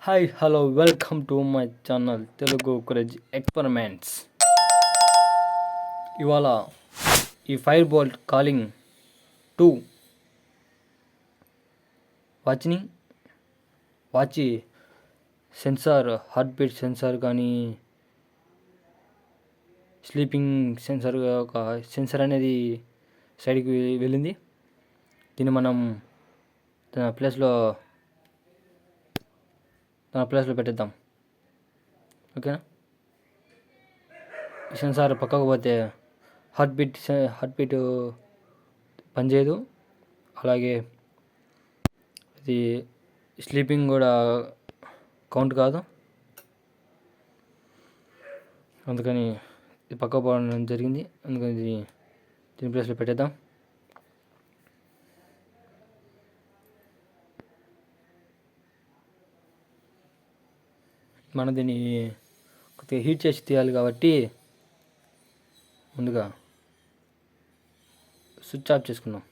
Hi hello welcome to my channel Telugu craze experiments. ఇవాళ ఈ fire bolt calling 2 watch sensor, heart beat sensor కానీ sleeping sensor, ఒక sensor అనేది సైడ్కి వెళ్ళింది. దీన్ని మనం తన ప్లేస్లో పెట్టేద్దాం. ఓకేనా? ఈ సెన్సార్ పక్కకు పోతే హార్ట్ బీట్ పనిచేయదు. అలాగే ఇది స్లీపింగ్ కూడా కౌంట్ కాదు. అందుకని ఇది పక్కకు పోవడం జరిగింది. అందుకని దీని ప్లేస్లో పెట్టేద్దాం. మనం దీన్ని కొద్దిగా హీట్ చేసి తీయాలి కాబట్టి ముందుగా స్విచ్ ఆఫ్ చేసుకుందాం.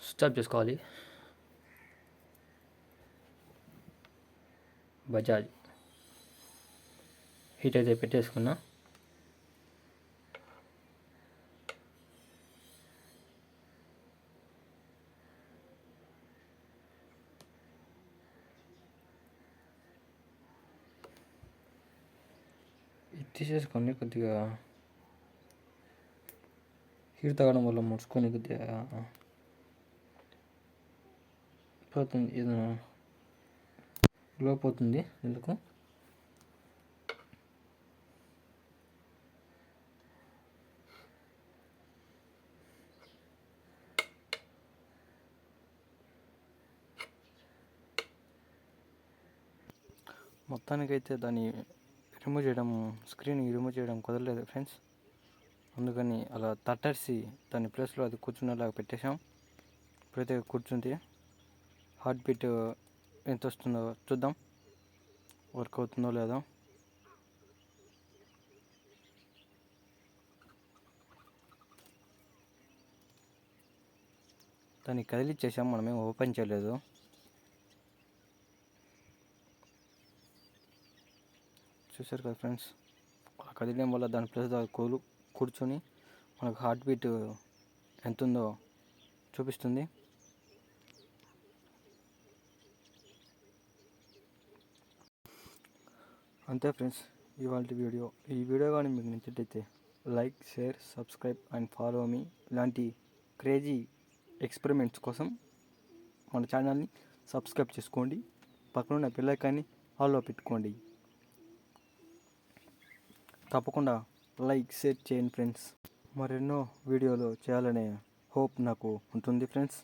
స్విచ్ ఆఫ్ చేసుకోవాలి. బజాజ్ హీట్ అయితే పెట్టేసుకున్నా. ఇది తీసేసుకొని కొద్దిగా హీట్ తగ్గడం వల్ల ముడుచుకొని కొద్దిగా పోతుంది, ఏదైనా గ్లో పోతుంది. ఎందుకు మొత్తానికైతే దాన్ని స్క్రీన్ రిమూవ్ చేయడం కుదరలేదు ఫ్రెండ్స్. అందుకని అలా తట్టేసి దాని ప్లేస్లో అది కూర్చునేలాగా పెట్టేశాం. ఇప్పుడైతే కూర్చుంటే హార్ట్ బీట్ ఎంత వస్తుందో చూద్దాం, వర్క్ అవుతుందో లేదో. దాన్ని కదిలిచ్చేసాం, మనమేం ఓపెన్ చేయలేదు. చూసారు కదా ఫ్రెండ్స్, అలా కదిలియడం వల్ల దాని ప్లేస్ కూర్చొని మనకు హార్ట్ బీట్ ఎంత ఉందో చూపిస్తుంది. అంతే ఫ్రెండ్స్ ఇవాళ వీడియో. ఈ వీడియో కానీ మీకు నచ్చినట్టయితే like, share, subscribe and follow me. ఇలాంటి క్రేజీ ఎక్స్పెరిమెంట్స్ కోసం మన ఛానల్ని సబ్స్క్రైబ్ చేసుకోండి. పక్కనున్న బెల్ ఐకాన్ని ఆల్లో పెట్టుకోండి. తప్పకుండా లైక్, షేర్ చేయండి ఫ్రెండ్స్. మరెన్నో వీడియోలు చేయాలనే హోప్ నాకు ఉంటుంది ఫ్రెండ్స్.